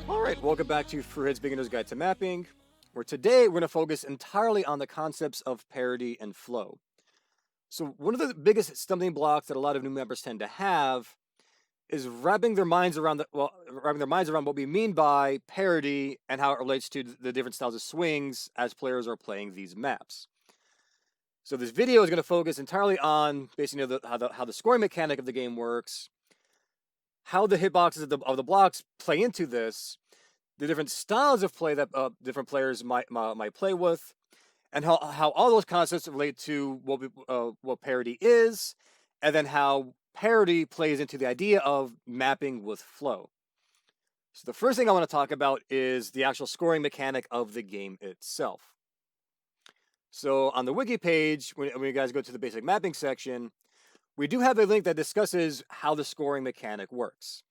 Alright, welcome back to Fruhead's Beginner's Guide to Mapping, where today we're going to focus entirely on the concepts of parity and flow. So one of the biggest stumbling blocks that a lot of new members tend to have is wrapping their minds around what we mean by parity and how it relates to the different styles of swings as players are playing these maps. So this video is going to focus entirely on basically how the scoring mechanic of the game works, how the hitboxes of the blocks play into this, the different styles of play that different players might play with, and how all those concepts relate to what parity is, and then how parity plays into the idea of mapping with flow. So the first thing I want to talk about is the actual scoring mechanic of the game itself. So on the wiki page, when you guys go to the basic mapping section, we do have a link that discusses how the scoring mechanic works.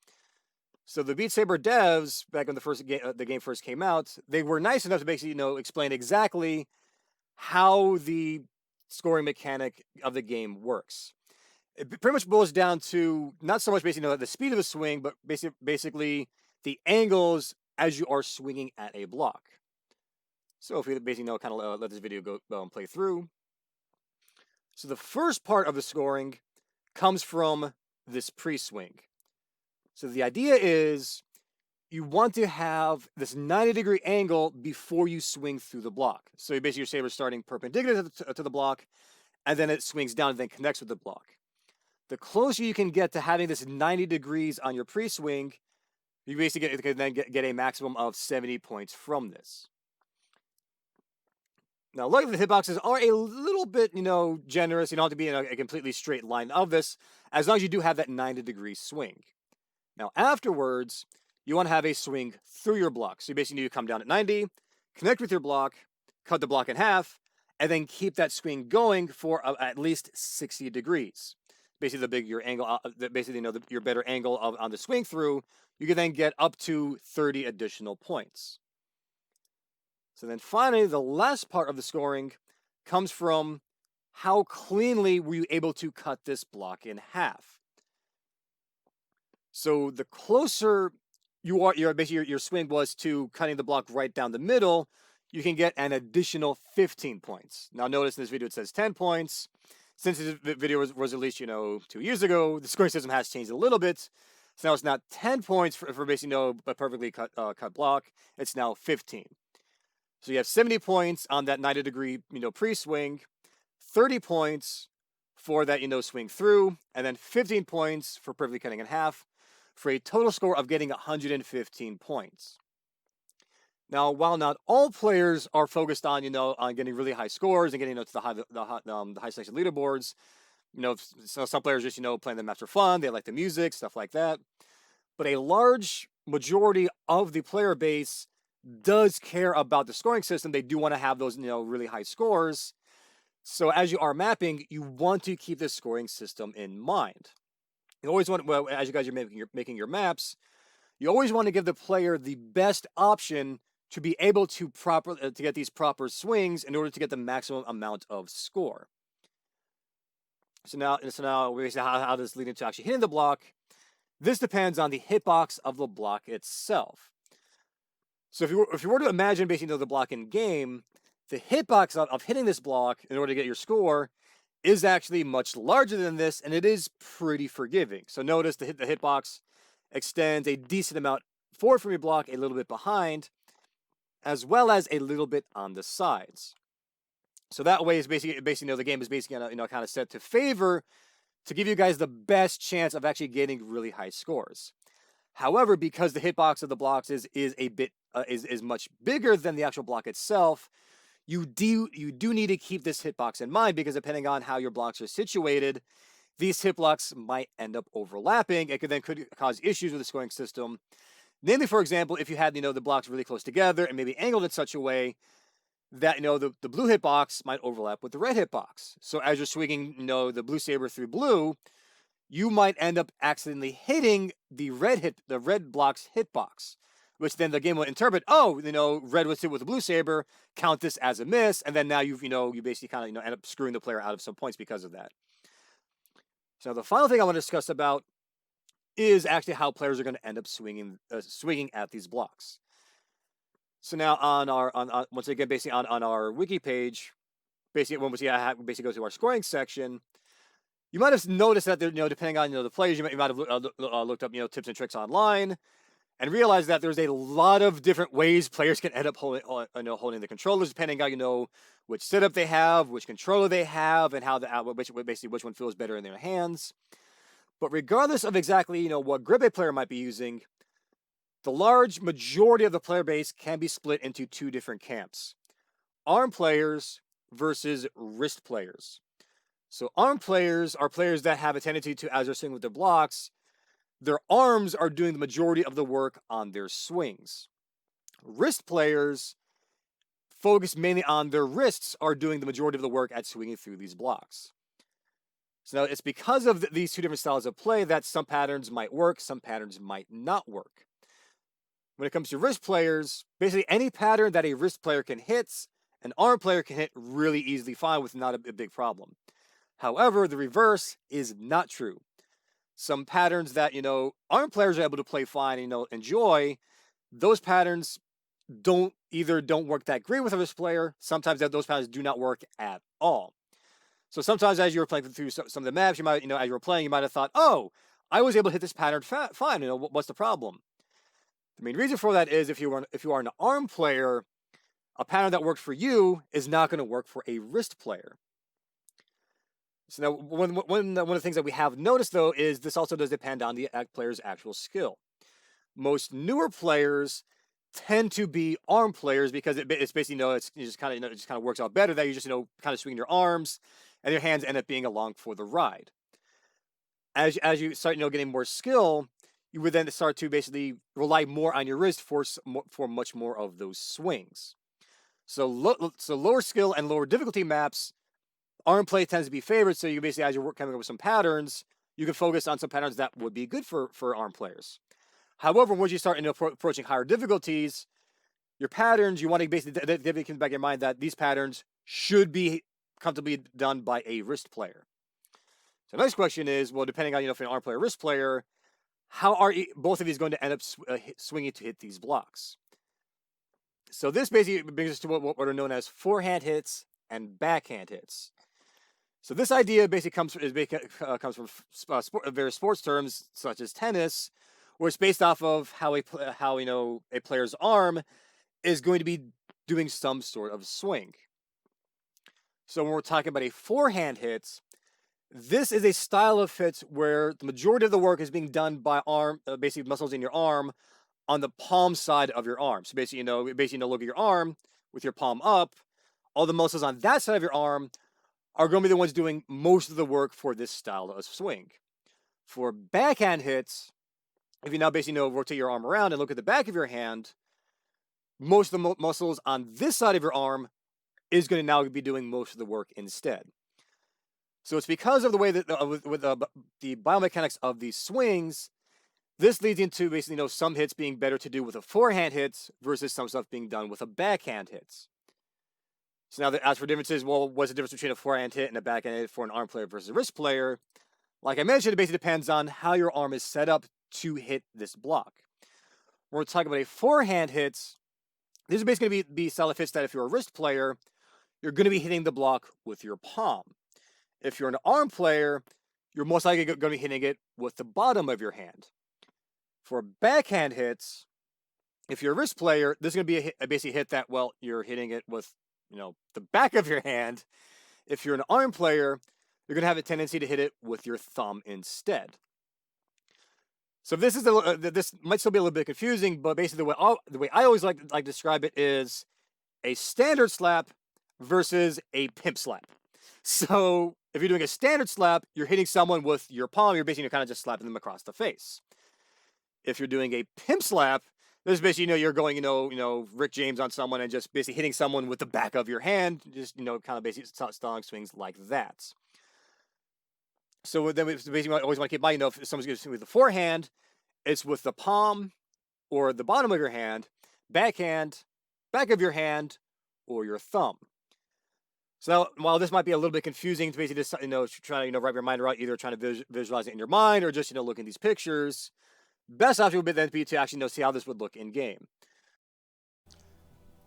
So the Beat Saber devs, back when the game first came out, they were nice enough to basically explain exactly how the scoring mechanic of the game works. It pretty much boils down to not so much basically the speed of the swing, but basically the angles as you are swinging at a block. So if we basically kind of let this video go and play through. So the first part of the scoring comes from this pre-swing. So the idea is you want to have this 90-degree angle before you swing through the block. So basically your saber starting perpendicular to the block, and then it swings down and then connects with the block. The closer you can get to having this 90 degrees on your pre-swing, you basically get a maximum of 70 points from this. Now, luckily the hitboxes are a little bit, generous. You don't have to be in a completely straight line of this, as long as you do have that 90-degree swing. Now, afterwards, you want to have a swing through your block. So you basically need to come down at 90, connect with your block, cut the block in half, and then keep that swing going for at least 60 degrees. Basically, the bigger your angle, your better angle on the swing through, you can then get up to 30 additional points. So then finally, the last part of the scoring comes from how cleanly were you able to cut this block in half. So the closer your swing was to cutting the block right down the middle, you can get an additional 15 points. Now notice in this video it says 10 points. Since this video was released, 2 years ago, the scoring system has changed a little bit. So now it's not 10 points for basically a perfectly cut block. It's now 15. So you have 70 points on that 90-degree, pre-swing, 30 points for that, swing through, and then 15 points for perfectly cutting in half, for a total score of getting 115 points. Now, while not all players are focused on, on getting really high scores and getting to the high section leaderboards, so some players just, playing the maps for fun. They like the music, stuff like that. But a large majority of the player base does care about the scoring system. They do want to have those, really high scores. So as you are mapping, you want to keep this scoring system in mind. You always want, as you guys are making your maps, you always want to give the player the best option to be able to get these proper swings in order to get the maximum amount of score. So now we see how this leads into actually hitting the block. This depends on the hitbox of the block itself. So if you were to imagine basically the block in game, the hitbox of hitting this block in order to get your score is actually much larger than this, and it is pretty forgiving. So notice the hitbox extends a decent amount forward from your block, a little bit behind, as well as a little bit on the sides. So that way is basically the game is basically kind of set to favor to give you guys the best chance of actually getting really high scores. However, because the hitbox of the blocks is much bigger than the actual block itself, you do need to keep this hitbox in mind, because depending on how your blocks are situated, these hitblocks might end up overlapping. It could cause issues with the scoring system. Namely, for example, if you had the blocks really close together and maybe angled in such a way that the blue hitbox might overlap with the red hitbox. So as you're swinging the blue saber through blue, you might end up accidentally hitting the red block's hitbox, which then the game will interpret, oh, red was hit with a blue saber, count this as a miss, and then now you basically kind of, end up screwing the player out of some points because of that. So the final thing I want to discuss about is actually how players are going to end up swinging at these blocks. So now on once again, basically on our wiki page, basically when we go to our scoring section, you might have noticed that there, depending on the players, you might have looked up tips and tricks online, and realized that there's a lot of different ways players can end up holding the controllers, depending on which setup they have, which controller they have, and how which one feels better in their hands. But regardless of exactly what grip a player might be using, the large majority of the player base can be split into two different camps: arm players versus wrist players. So arm players are players that have a tendency to, as they're swinging with their blocks, their arms are doing the majority of the work on their swings. Wrist players focus mainly on their wrists are doing the majority of the work at swinging through these blocks. So now it's because of these two different styles of play that some patterns might work, some patterns might not work. When it comes to wrist players, basically any pattern that a wrist player can hit, an arm player can hit really easily fine with not a big problem. However, the reverse is not true. Some patterns that, arm players are able to play fine and, enjoy, those patterns don't work that great with a wrist player. Sometimes those patterns do not work at all. So sometimes as you were playing through some of the maps, you might, as you were playing, you might have thought, oh, I was able to hit this pattern fine. What's the problem? The main reason for that is if you are an arm player, a pattern that worked for you is not going to work for a wrist player. So now, one of the things that we have noticed, though, is this also does depend on the player's actual skill. Most newer players tend to be arm players because it's basically, it just kind of works out better that you just, kind of swing your arms and your hands end up being along for the ride. As you start, getting more skill, you would then start to basically rely more on your wrist for much more of those swings. So lower skill and lower difficulty maps, arm play tends to be favored, so you basically, as you're coming up with some patterns, you can focus on some patterns that would be good for arm players. However, once you start approaching higher difficulties, your patterns, you want to basically keep in the back of your mind that these patterns should be comfortably done by a wrist player. So the next question is, well, depending on, if you're an arm player or wrist player, how are both of these going to end up swinging to hit these blocks? So this basically brings us to what are known as forehand hits and backhand hits. So this idea basically comes from various sports terms such as tennis, where it's based off of how a player's arm is going to be doing some sort of swing. So when we're talking about a forehand hit, this is a style of hit where the majority of the work is being done by basically muscles in your arm on the palm side of your arm. So basically, look at your arm with your palm up. All the muscles on that side of your arm are going to be the ones doing most of the work for this style of swing. For backhand hits, if you now basically rotate your arm around and look at the back of your hand, most of the muscles on this side of your arm is going to now be doing most of the work instead. So it's because of the way that with the biomechanics of these swings, this leads into basically some hits being better to do with a forehand hit versus some stuff being done with a backhand hit. So now, as for differences, well, what's the difference between a forehand hit and a backhand hit for an arm player versus a wrist player? Like I mentioned, it basically depends on how your arm is set up to hit this block. When we're talking about a forehand hit, this is basically going to be style of hits that if you're a wrist player, you're going to be hitting the block with your palm. If you're an arm player, you're most likely going to be hitting it with the bottom of your hand. For backhand hits, if you're a wrist player, this is going to be a basic hit that, well, you're hitting it with, the back of your hand. If you're an arm player, you're going to have a tendency to hit it with your thumb instead. So this might still be a little bit confusing, but basically the way I always like to describe it is a standard slap versus a pimp slap. So if you're doing a standard slap, you're hitting someone with your palm. You're basically kind of just slapping them across the face. If you're doing a pimp slap, this is basically, you're going, Rick James on someone and just basically hitting someone with the back of your hand, just, kind of basically styling swings like that. So then we basically always want to keep in mind, if someone's going to swing with the forehand, it's with the palm or the bottom of your hand, backhand, back of your hand, or your thumb. So while this might be a little bit confusing to basically just, try to, wrap your mind around either trying to visualize it in your mind or just, look at these pictures, best option would then be to actually, see how this would look in game.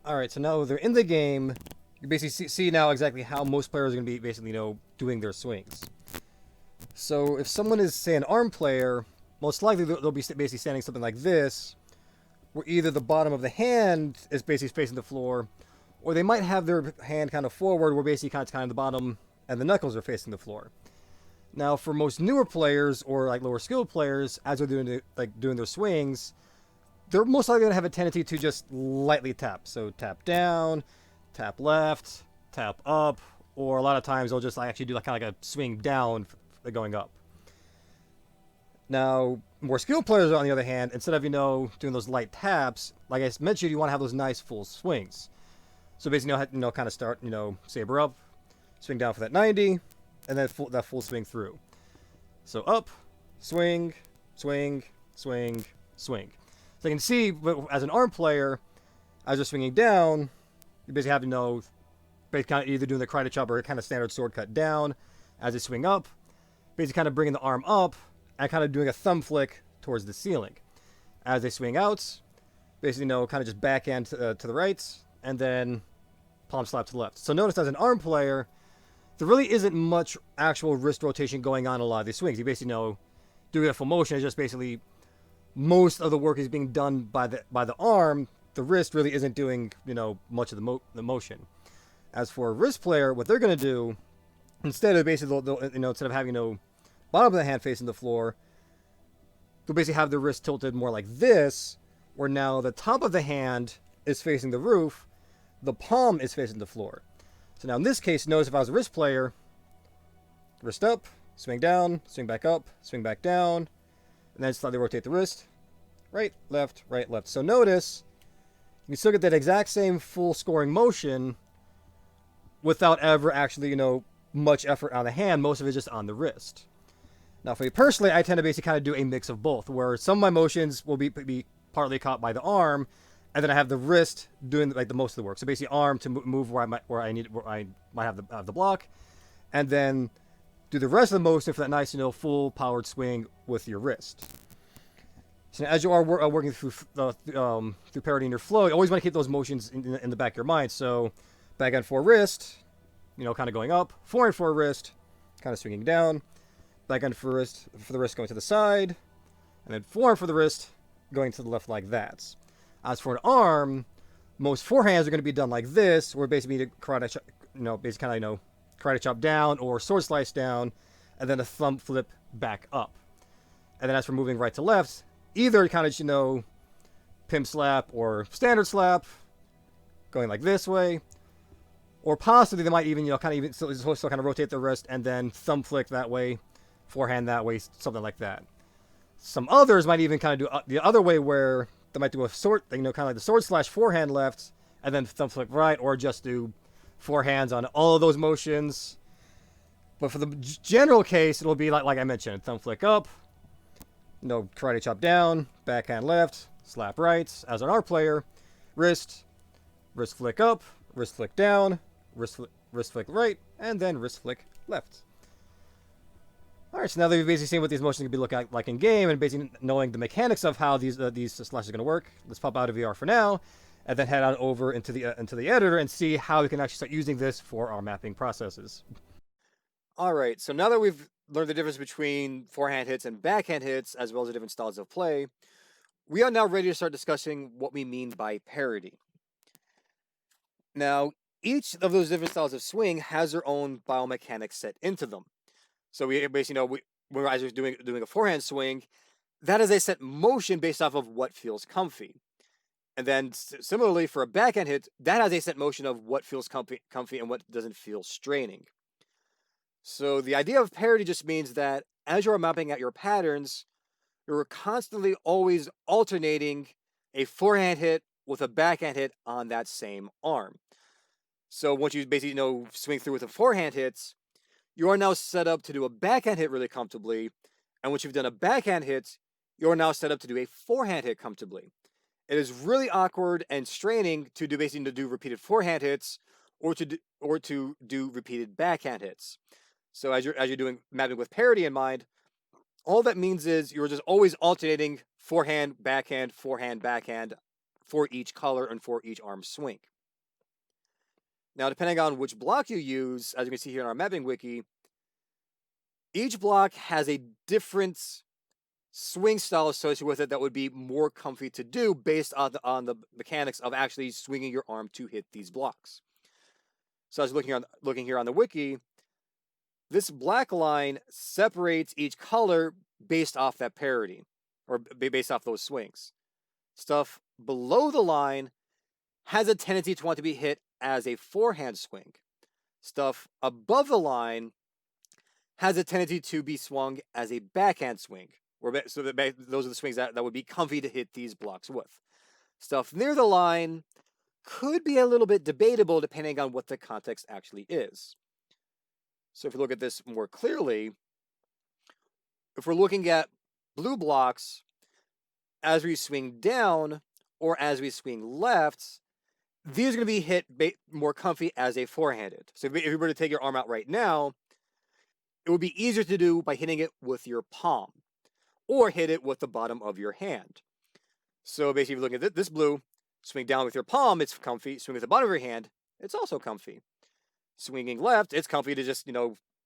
All right, so now they're in the game. You basically see now exactly how most players are going to be basically, doing their swings. So if someone is, say, an arm player, most likely they'll be basically standing something like this, where either the bottom of the hand is basically facing the floor, or they might have their hand kind of forward, where basically kind of the bottom and the knuckles are facing the floor. Now, for most newer players or like lower skilled players, as they're doing their swings, they're most likely going to have a tendency to just lightly tap. So tap down, tap left, tap up, or a lot of times they'll just actually do kind of like a swing down going up. Now, more skilled players, on the other hand, instead of, doing those light taps, like I mentioned, you want to have those nice full swings. So basically, kind of start, saber up, swing down for that 90, and then that full swing through. So up, swing, swing, swing, swing. So you can see, as an arm player, as you're swinging down, you basically have to basically kind of either doing the karate chop or kind of standard sword cut down. As they swing up, basically kind of bringing the arm up and kind of doing a thumb flick towards the ceiling. As they swing out, basically, kind of just backhand to the right, and then palm slap to the left. So notice as an arm player, there really isn't much actual wrist rotation going on in a lot of these swings. You basically doing a full motion is just basically most of the work is being done by the arm. The wrist really isn't doing much of the motion. As for a wrist player, what they're going to do instead of basically instead of having bottom of the hand facing the floor, they'll basically have their wrist tilted more like this, where now the top of the hand is facing the roof, the palm is facing the floor. So now in this case, notice if I was a wrist player, wrist up, swing down, swing back up, swing back down, and then slightly rotate the wrist, right, left, right, left. So notice, you can still get that exact same full scoring motion without ever actually, much effort on the hand. Most of it is just on the wrist. Now, for me personally, I tend to basically kind of do a mix of both, where some of my motions will be partly caught by the arm, and then I have the wrist doing the most of the work. So basically, arm to move where I might have the block, and then do the rest of the motion for that nice, full powered swing with your wrist. So as you are working through Parity and Flow, you always want to keep those motions in the back of your mind. So backhand for wrist, kind of going up, forehand for wrist, kind of swinging down, backhand for the wrist going to the side, and then forehand for the wrist going to the left like that. As for an arm, most forehands are going to be done like this, where basically karate, basically kind of karate chop down or sword slice down, and then a thumb flip back up. And then as for moving right to left, either kind of pimp slap or standard slap, going like this way, or possibly they might even still kind of rotate the wrist and then thumb flick that way, forehand that way, something like that. Some others might even kind of do the other way, where they might do a sword, kind of like the sword slash forehand left, and then thumb flick right, or just do forehands on all of those motions. But for the general case, it'll be like I mentioned, thumb flick up, karate chop down, backhand left, slap right. As an R player, wrist flick up, wrist flick down, wrist flick right, and then wrist flick left. All right, so now that we've basically seen what these motions can be looking like in game, and basically knowing the mechanics of how these slashes are going to work, let's pop out of VR for now, and then head on over into the editor and see how we can actually start using this for our mapping processes. All right, so now that we've learned the difference between forehand hits and backhand hits, as well as the different styles of play, we are now ready to start discussing what we mean by parity. Now, each of those different styles of swing has their own biomechanics set into them. So we basically when we're doing a forehand swing, that is a set motion based off of what feels comfy. And then similarly for a backhand hit, that has a set motion of what feels comfy and what doesn't feel straining. So the idea of parity just means that as you're mapping out your patterns, you're constantly always alternating a forehand hit with a backhand hit on that same arm. So once you basically swing through with the forehand hits, you are now set up to do a backhand hit really comfortably. And once you've done a backhand hit, you're now set up to do a forehand hit comfortably. It is really awkward and straining to do basically to do repeated forehand hits or to do repeated backhand hits. So as you're doing mapping with parity in mind, all that means is you're just always alternating forehand, backhand for each color and for each arm swing. Now, depending on which block you use, as you can see here in our mapping wiki, each block has a different swing style associated with it that would be more comfy to do based on the mechanics of actually swinging your arm to hit these blocks. So as looking here on the wiki, this black line separates each color based off that parity, or based off those swings. Stuff below the line has a tendency to want to be hit as a forehand swing. Stuff above the line has a tendency to be swung as a backhand swing. So those are the swings that would be comfy to hit these blocks with. Stuff near the line could be a little bit debatable depending on what the context actually is. So if we look at this more clearly, if we're looking at blue blocks, as we swing down or as we swing left, these are going to be hit more comfy as a forehanded. So if you were to take your arm out right now, it would be easier to do by hitting it with your palm or hit it with the bottom of your hand. So basically, if you look at this blue, swing down with your palm, it's comfy. Swing with the bottom of your hand, it's also comfy. Swinging left, it's comfy to just,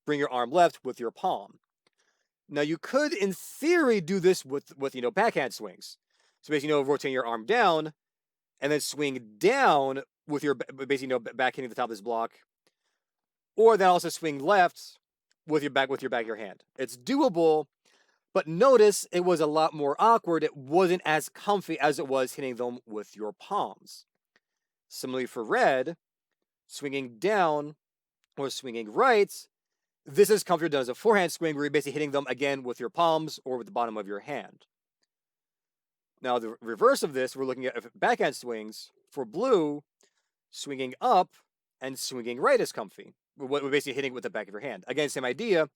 bring your arm left with your palm. Now, you could, in theory, do this with backhand swings. So basically, rotating your arm down and then swing down with your, basically, backhand the top of this block. Or then also swing left with your back of your hand. It's doable, but notice it was a lot more awkward. It wasn't as comfy as it was hitting them with your palms. Similarly for red, swinging down or swinging right, this is comfier done as a forehand swing where you're basically hitting them again with your palms or with the bottom of your hand. Now, the reverse of this, we're looking at backhand swings. For blue, swinging up and swinging right is comfy. We're basically hitting it with the back of your hand. Again, same idea.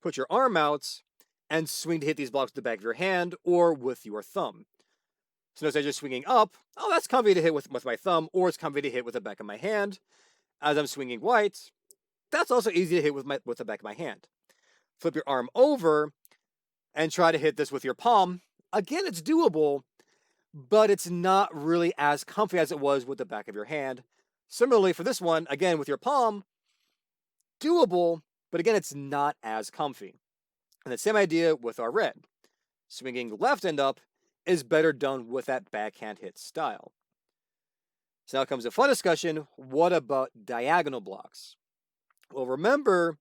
Put your arm out and swing to hit these blocks with the back of your hand or with your thumb. So notice as you're swinging up, that's comfy to hit with my thumb, or it's comfy to hit with the back of my hand. As I'm swinging right, that's also easy to hit with the back of my hand. Flip your arm over and try to hit this with your palm. Again, it's doable, but it's not really as comfy as it was with the back of your hand. Similarly, for this one, again, with your palm, doable, but again, it's not as comfy. And the same idea with our red. Swinging left and up is better done with that backhand hit style. So now comes a fun discussion. What about diagonal blocks? Well, remember,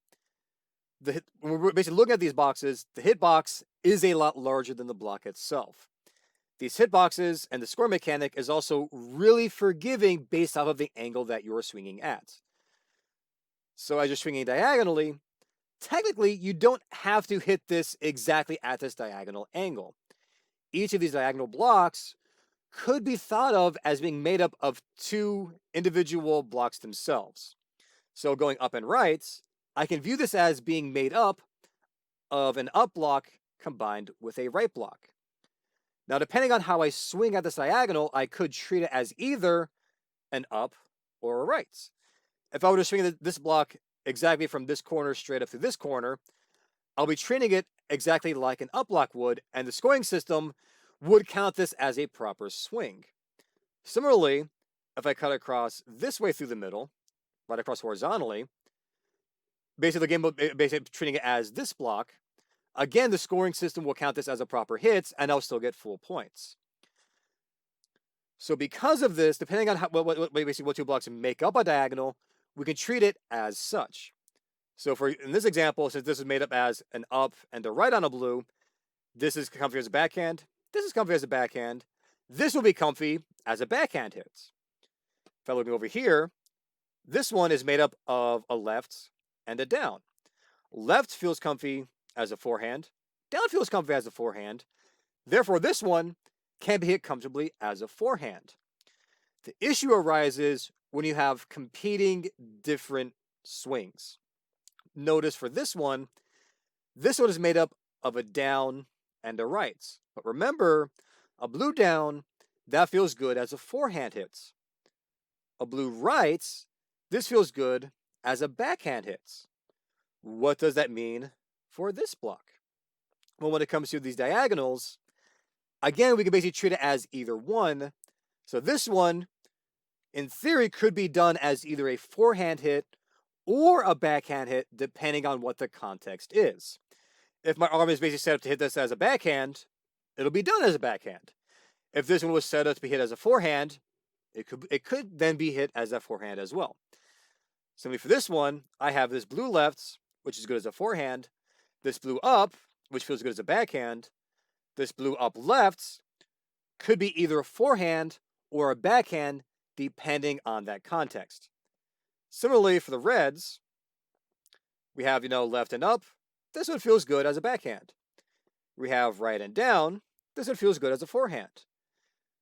when we're basically looking at these boxes, the hitbox is a lot larger than the block itself. These hitboxes and the score mechanic is also really forgiving based off of the angle that you're swinging at. So as you're swinging diagonally, technically you don't have to hit this exactly at this diagonal angle. Each of these diagonal blocks could be thought of as being made up of two individual blocks themselves. So going up and right, I can view this as being made up of an up block combined with a right block. Now, depending on how I swing at this diagonal, I could treat it as either an up or a right. If I were to swing this block exactly from this corner straight up to this corner, I'll be treating it exactly like an up block would, and the scoring system would count this as a proper swing. Similarly, if I cut across this way through the middle, right across horizontally, basically the game will basically treating it as this block. Again, the scoring system will count this as a proper hit, and I'll still get full points. So because of this, depending on what two blocks make up a diagonal, we can treat it as such. So in this example, since this is made up as an up and a right on a blue, this is comfy as a backhand, this is comfy as a backhand, this will be comfy as a backhand hit. If I'm looking over here, this one is made up of a left and a down. Left feels comfy as a forehand. Down feels comfy as a forehand. Therefore, this one can be hit comfortably as a forehand. The issue arises when you have competing different swings. Notice for this one is made up of a down and a right. But remember, a blue down that feels good as a forehand hit. A blue writes, this feels good as a backhand hit. What does that mean for this block? Well, when it comes to these diagonals, again, we can basically treat it as either one. So this one, in theory, could be done as either a forehand hit or a backhand hit, depending on what the context is. If my arm is basically set up to hit this as a backhand, it'll be done as a backhand. If this one was set up to be hit as a forehand, it could then be hit as a forehand as well. Similarly for this one, I have this blue left, which is good as a forehand, this blue up, which feels good as a backhand, this blue up left could be either a forehand or a backhand, depending on that context. Similarly for the reds, we have, left and up. This one feels good as a backhand. We have right and down. This one feels good as a forehand.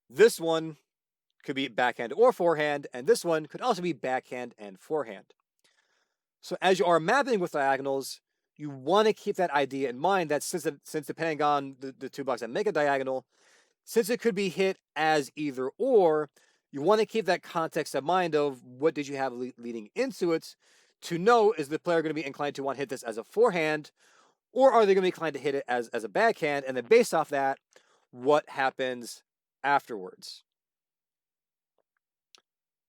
This one could be backhand or forehand, and this one could also be backhand and forehand. So as you are mapping with diagonals, you want to keep that idea in mind that since depending on the two blocks that make a diagonal, since it could be hit as either or, you want to keep that context in mind of what did you have leading into it to know, is the player going to be inclined to want to hit this as a forehand, or are they going to be inclined to hit it as a backhand? And then based off that, what happens afterwards?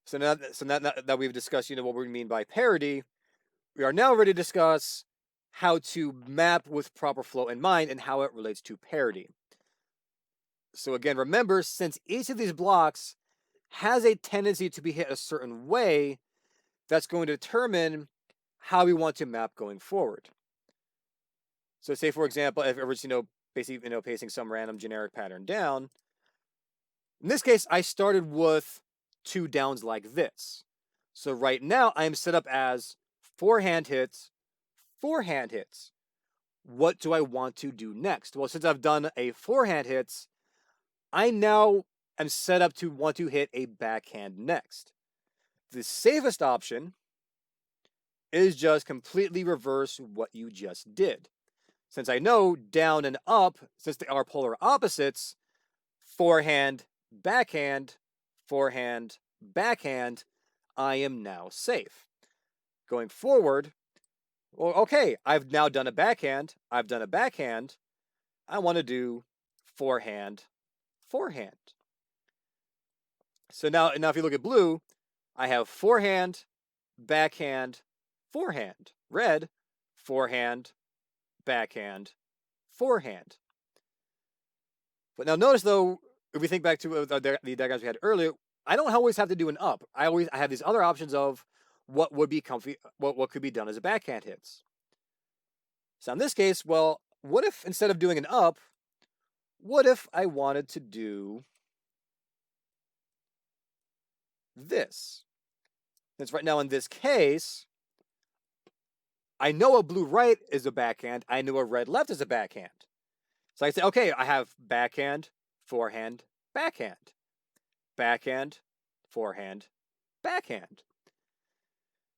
So now that we've discussed, what we mean by parity, we are now ready to discuss how to map with proper flow in mind and how it relates to parity. So again, remember, since each of these blocks has a tendency to be hit a certain way, that's going to determine how we want to map going forward. So say, for example, if it's, basically, pasting some random generic pattern down. In this case, I started with two downs like this. So right now, I'm set up as forehand hits, forehand hits. What do I want to do next? Well, since I've done a forehand hits, I now am set up to want to hit a backhand next. The safest option is just completely reverse what you just did. Since I know down and up, since they are polar opposites, forehand, backhand, forehand, backhand, I am now safe. Going forward, well, okay, I've now done a backhand, I've done a backhand, I want to do forehand, forehand. So now if you look at blue, I have forehand, backhand, forehand. Red, forehand, backhand, forehand. But now notice though, if we think back to the diagrams we had earlier, I don't always have to do an up. I have these other options of what would be comfy, what could be done as a backhand hits. So in this case, well, what if instead of doing an up, what if I wanted to do this? Since right now in this case, I know a blue right is a backhand, I know a red left is a backhand. So I say, okay, I have backhand, forehand, backhand. Backhand, forehand, backhand.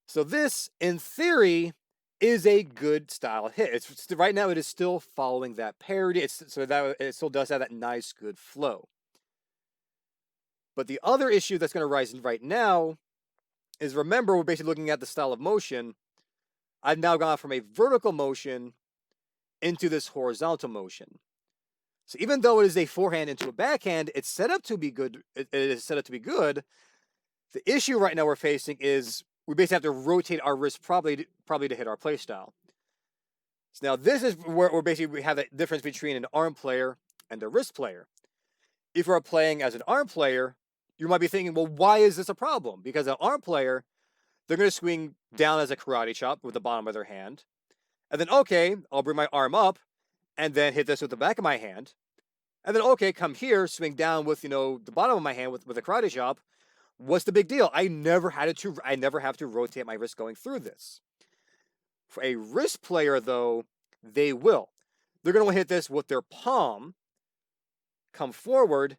So this, in theory, is a good style hit. Right now, it is still following that parity. So that it still does have that nice, good flow. But the other issue that's going to rise right now is, remember, we're basically looking at the style of motion. I've now gone from a vertical motion into this horizontal motion. So even though it is a forehand into a backhand, it's set up to be good. It is set up to be good. The issue right now we're facing is we basically have to rotate our wrist probably to hit our play style. So now this is where we have the difference between an arm player and a wrist player. If you're playing as an arm player, you might be thinking, well, why is this a problem? Because an arm player, they're going to swing down as a karate chop with the bottom of their hand. And then, okay, I'll bring my arm up and then hit this with the back of my hand. And then, okay, come here, swing down with, the bottom of my hand with a karate chop. What's the big deal? I never have to rotate my wrist going through this. For a wrist player, though, they will. They're going to hit this with their palm, come forward,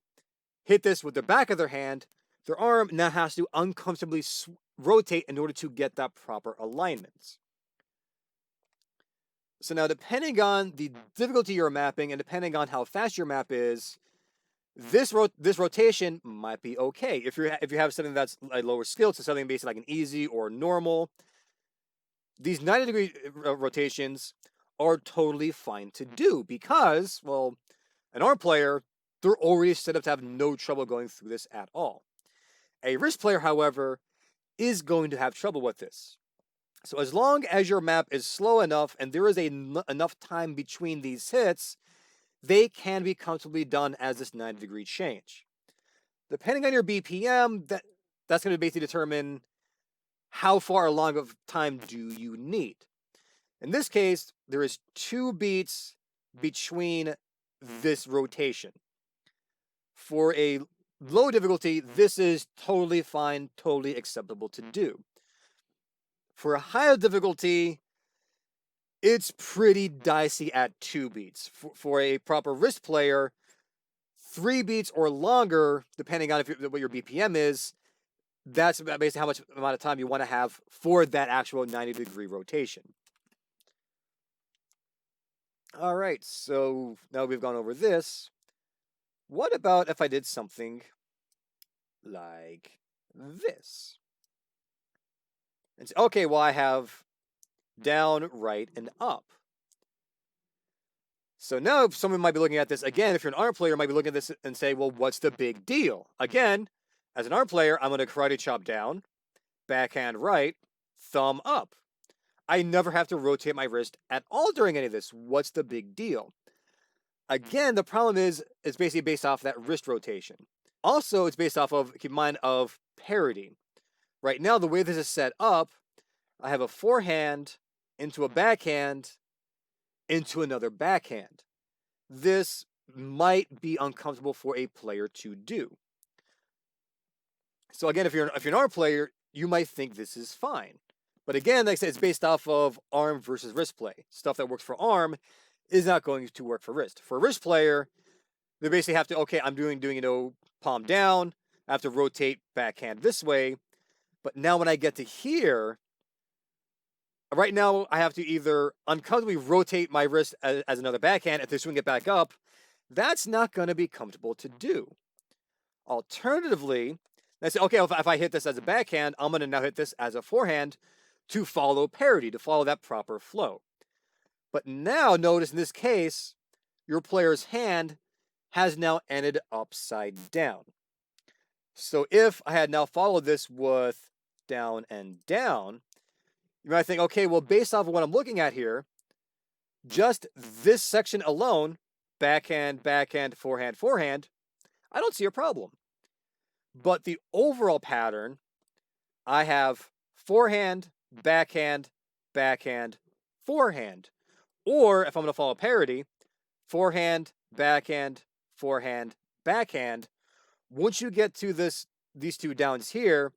hit this with the back of their hand. Their arm now has to uncomfortably rotate in order to get that proper alignment. So now, depending on the difficulty you're mapping and depending on how fast your map is, this rotation might be okay. If you have something that's a lower skill to something basically like an easy or normal, these 90-degree rotations are totally fine to do because, well, an ARM player, they're already set up to have no trouble going through this at all. A wrist player, however, is going to have trouble with this. So as long as your map is slow enough and there is enough time between these hits, they can be comfortably done as this 90-degree change. Depending on your BPM, that's going to basically determine how far along of time do you need. In this case, there is 2 beats between this rotation. For a low difficulty, this is totally fine, totally acceptable to do. For a higher difficulty, it's pretty dicey at 2 beats. For a proper wrist player, 3 beats or longer, depending on what your BPM is, that's basically how much amount of time you want to have for that actual 90-degree rotation. All right, so now we've gone over this. What about if I did something like this? And say, okay, well, I have down, right, and up. So now someone might be looking at this, again, if you're an ARM player, might be looking at this and say, well, what's the big deal? Again, as an ARM player, I'm going to karate chop down, backhand right, thumb up. I never have to rotate my wrist at all during any of this. What's the big deal? Again, the problem is it's basically based off that wrist rotation. Also, it's based off of, keep in mind, of parity. Right now, the way this is set up, I have a forehand into a backhand into another backhand. This might be uncomfortable for a player to do. So again, if you're an ARM player, you might think this is fine. But again, like I said, it's based off of ARM versus wrist play. Stuff that works for ARM is not going to work for wrist. For a wrist player, they basically have to, okay, I'm doing palm down. I have to rotate backhand this way. But now when I get to here, right now I have to either uncomfortably rotate my wrist as another backhand. If they swing it back up, that's not going to be comfortable to do. Alternatively, I say, okay, if I hit this as a backhand, I'm going to now hit this as a forehand to follow parity, to follow that proper flow. But now notice in this case, your player's hand has now ended upside down. So if I had now followed this with down and down, you might think, okay, well, based off of what I'm looking at here, just this section alone, backhand, backhand, forehand, forehand, I don't see a problem. But the overall pattern, I have forehand, backhand, backhand, forehand. Or if I'm going to follow parity, forehand, backhand, forehand, backhand. Once you get to these 2 downs here,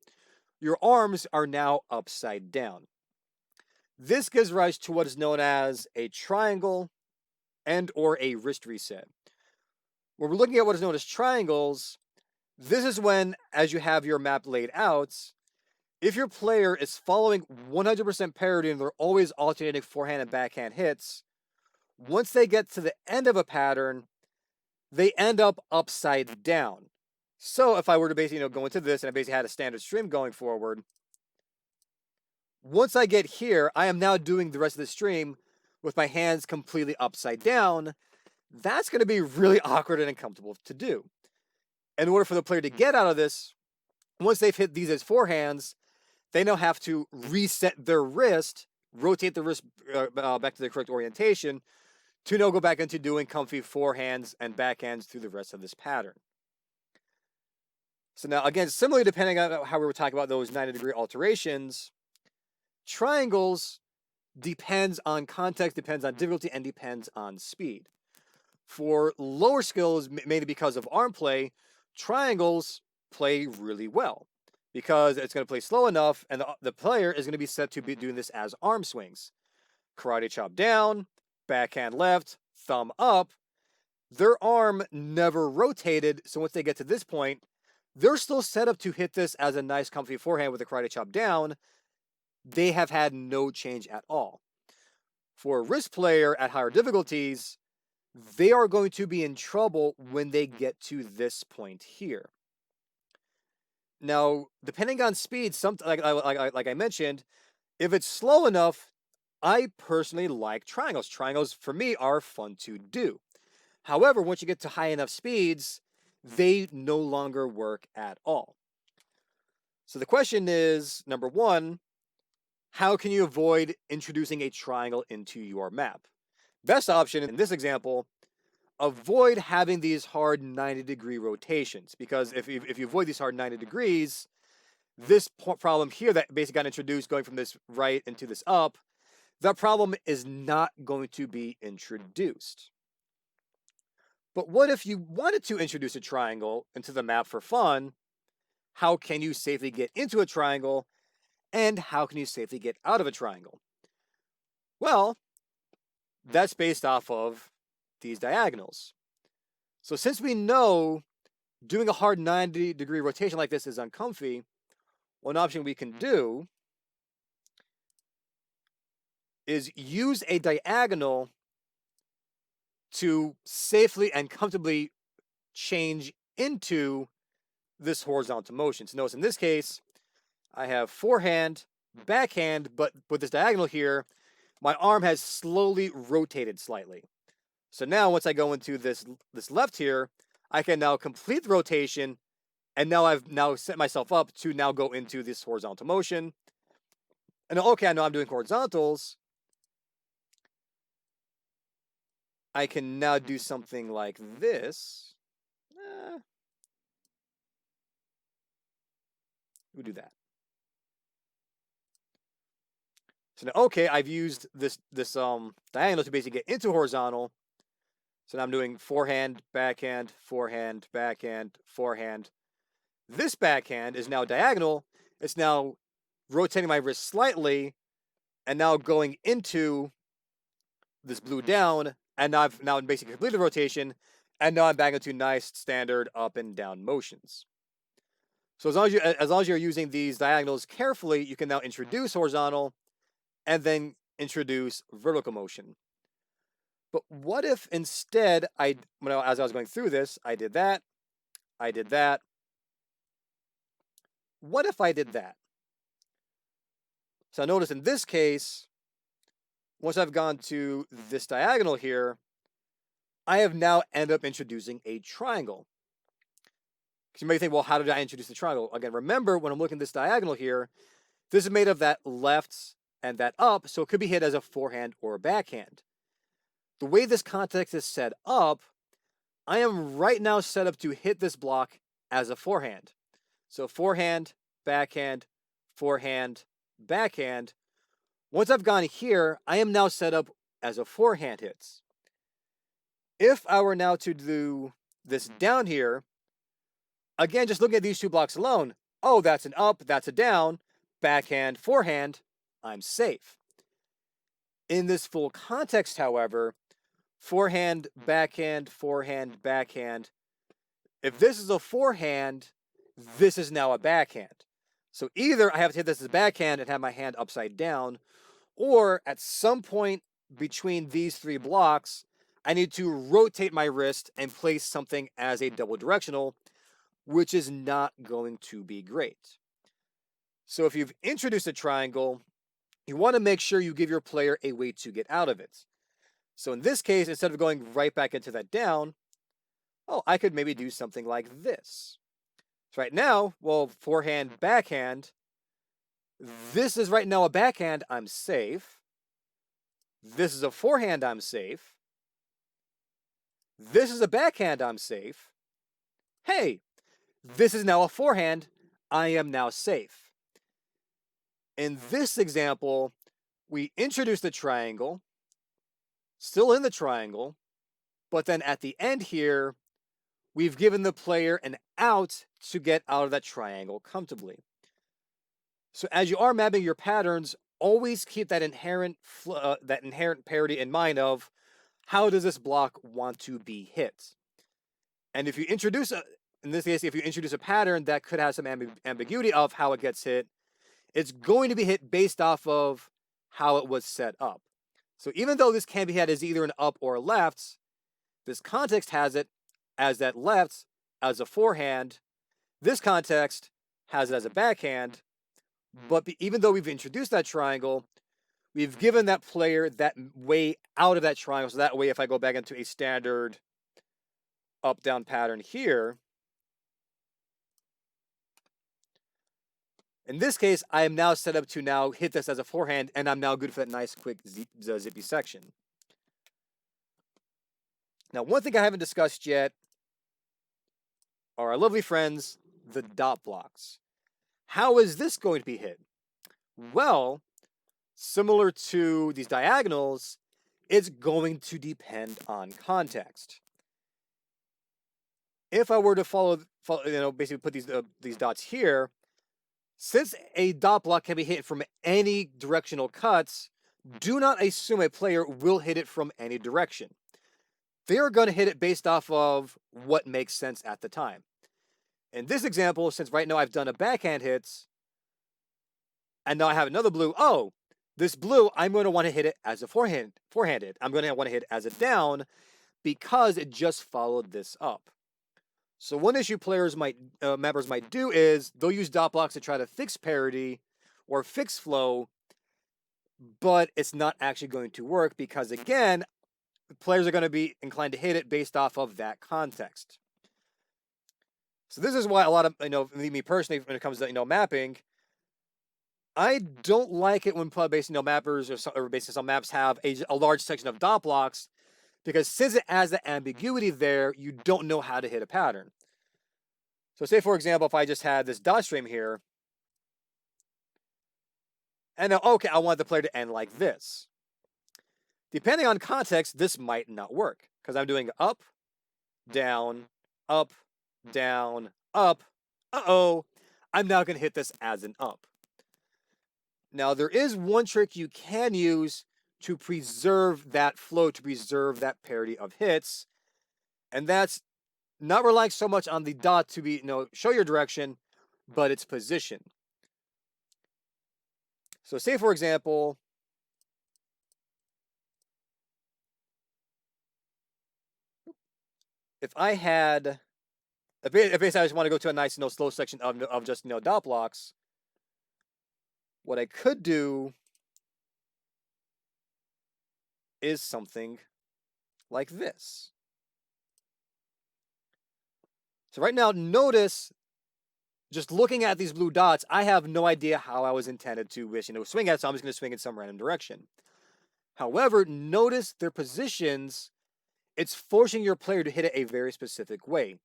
your arms are now upside down. This gives rise to what is known as a triangle and or a wrist reset. When we're looking at what is known as triangles, this is when, as you have your map laid out, if your player is following 100% parity and they're always alternating forehand and backhand hits, once they get to the end of a pattern, they end up upside down. So if I were to basically go into this and I basically had a standard stream going forward, once I get here, I am now doing the rest of the stream with my hands completely upside down. That's going to be really awkward and uncomfortable to do. In order for the player to get out of this, once they've hit these as forehands, they now have to reset their wrist, rotate the wrist back to the correct orientation to now go back into doing comfy forehands and backhands through the rest of this pattern. So now, again, similarly, depending on how we were talking about those 90-degree alterations, triangles depends on context, depends on difficulty, and depends on speed. For lower skills, mainly because of arm play, triangles play really well because it's going to play slow enough and the player is going to be set to be doing this as arm swings. Karate chop down, backhand left, thumb up. Their arm never rotated, so once they get to this point, they're still set up to hit this as a nice comfy forehand with a karate chop down. They have had no change at all. For a wrist player at higher difficulties, they are going to be in trouble when they get to this point here. Now, depending on speed, like I mentioned, if it's slow enough, I personally like triangles. Triangles, for me, are fun to do. However, once you get to high enough speeds, they no longer work at all. So the question is, number one, how can you avoid introducing a triangle into your map? Best option in this example, avoid having these hard 90-degree rotations, because if you avoid these hard 90 degrees, this problem here that basically got introduced going from this right into this up, that problem is not going to be introduced. But what if you wanted to introduce a triangle into the map for fun? How can you safely get into a triangle, and how can you safely get out of a triangle? Well, that's based off of these diagonals. So since we know doing a hard 90-degree rotation like this is uncomfy, one option we can do is use a diagonal to safely and comfortably change into this horizontal motion. So notice in this case, I have forehand, backhand, but with this diagonal here, my arm has slowly rotated slightly. So now once I go into this left here, I can now complete the rotation, and now I've now set myself up to now go into this horizontal motion. And okay, I know I'm doing horizontals. I can now do something like this. We'll do that. So now, okay, I've used this diagonal to basically get into horizontal. So now I'm doing forehand, backhand, forehand, backhand, forehand. This backhand is now diagonal. It's now rotating my wrist slightly, and now going into this blue down, and I've now basically completed the rotation, and now I'm back into nice standard up and down motions. So as long as you're using these diagonals carefully, you can now introduce horizontal, and then introduce vertical motion. But what if instead as I was going through this, I did that, I did that. What if I did that? So notice in this case, once I've gone to this diagonal here, I have now ended up introducing a triangle. Because you may think, well, how did I introduce the triangle? Again, remember when I'm looking at this diagonal here, this is made of that left and that up, so it could be hit as a forehand or a backhand. The way this context is set up, I am right now set up to hit this block as a forehand. So forehand, backhand, forehand, backhand. Once I've gone here, I am now set up as a forehand hits. If I were now to do this down here, again, just looking at these two blocks alone, oh, that's an up, that's a down, backhand, forehand, I'm safe. In this full context, however, forehand, backhand, forehand, backhand. If this is a forehand, this is now a backhand. So either I have to hit this as a backhand and have my hand upside down, or at some point between these three blocks, I need to rotate my wrist and place something as a double directional, which is not going to be great. So if you've introduced a triangle, you want to make sure you give your player a way to get out of it. So in this case, instead of going right back into that down, oh, I could maybe do something like this. So right now, well, forehand, backhand, this is right now a backhand, I'm safe. This is a forehand, I'm safe. This is a backhand, I'm safe. Hey, this is now a forehand, I am now safe. In this example, we introduced the triangle, still in the triangle, but then at the end here, we've given the player an out to get out of that triangle comfortably. So as you are mapping your patterns, always keep that inherent parity in mind of how does this block want to be hit. And if you introduce in this case, if you introduce a pattern that could have some ambiguity of how it gets hit, it's going to be hit based off of how it was set up. So even though this can be hit as either an up or a left, This context has it as that left as a forehand. This context has it as a backhand. But even though we've introduced that triangle, we've given that player that way out of that triangle. So that way, if I go back into a standard up-down pattern here, in this case, I am now set up to now hit this as a forehand, and I'm now good for that nice, quick, zippy section. Now, one thing I haven't discussed yet are our lovely friends, the dot blocks. How is this going to be hit? Well, similar to these diagonals, it's going to depend on context. If I were to follow basically put these dots here, since a dot block can be hit from any directional cuts, do not assume a player will hit it from any direction. They are going to hit it based off of what makes sense at the time. In this example, since right now I've done a backhand hits, and now I have another blue, this blue, I'm going to want to hit it as a forehanded. I'm going to want to hit it as a down because it just followed this up. So one issue mappers might do is they'll use dot blocks to try to fix parity or fix flow, but it's not actually going to work because, again, players are going to be inclined to hit it based off of that context. So this is why a lot of, me personally, when it comes to, mapping, I don't like it when based, mappers or based on some maps have a large section of dot blocks, because since it has the ambiguity there, you don't know how to hit a pattern. So say, for example, if I just had this dot stream here, and now, okay, I want the player to end like this. Depending on context, this might not work, because I'm doing up, down, up, down, up. I'm now going to hit this as an up. Now, there is one trick you can use to preserve that flow, to preserve that parity of hits, and that's not relying so much on the dot to be, show your direction, but its position. So say, for example, if I basically I just want to go to a nice, slow section of just, dot blocks, what I could do is something like this. So right now, notice, just looking at these blue dots, I have no idea how I was intended to swing at, so I'm just going to swing in some random direction. However, notice their positions. It's forcing your player to hit it a very specific way.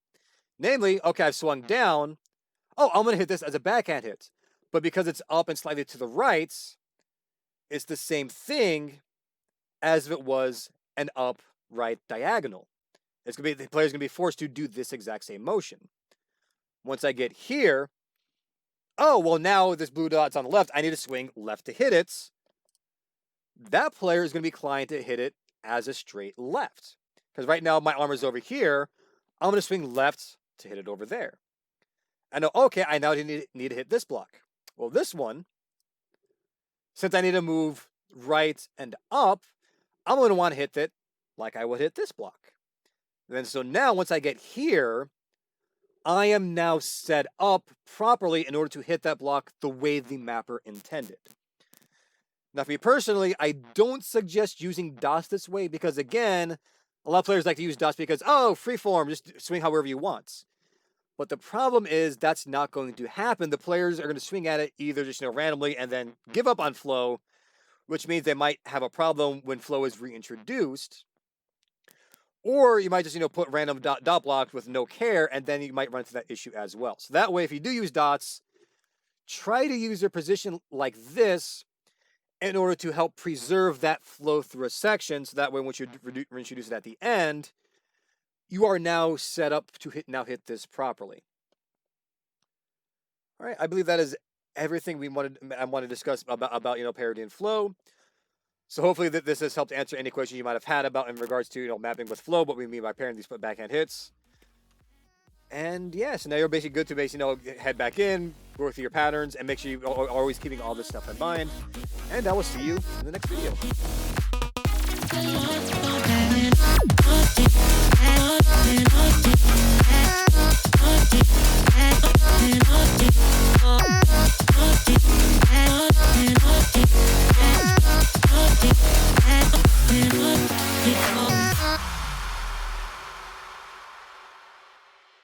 Namely, okay, I've swung down. I'm going to hit this as a backhand hit. But because it's up and slightly to the right, it's the same thing as if it was an upright diagonal. The player's going to be forced to do this exact same motion. Once I get here, now this blue dot's on the left. I need to swing left to hit it. That player is going to be inclined to hit it as a straight left. Because right now my arm is over here. I'm going to swing left to hit it over there. I know, okay, I now need to hit this block. Well, this one, since I need to move right and up, I'm going to want to hit it like I would hit this block. And then so now once I get here, I am now set up properly in order to hit that block the way the mapper intended. Now, for me personally, I don't suggest using dots this way because, again, a lot of players like to use dots because, freeform, just swing however you want. But the problem is that's not going to happen. The players are going to swing at it either just randomly and then give up on flow, which means they might have a problem when flow is reintroduced. Or you might just put random dot blocks with no care, and then you might run into that issue as well. So that way, if you do use dots, try to use their position like this in order to help preserve that flow through a section. So that way, once you reintroduce it at the end, you are now set up to hit this properly. All right, I believe that is everything I want to discuss about parity and flow. So hopefully this has helped answer any questions you might have had about in regards to mapping with flow, what we mean by pairing these backhand hits. And yeah, so now you're basically good to head back in, go through your patterns, and make sure you are always keeping all this stuff in mind. And I will see you in the next video. It's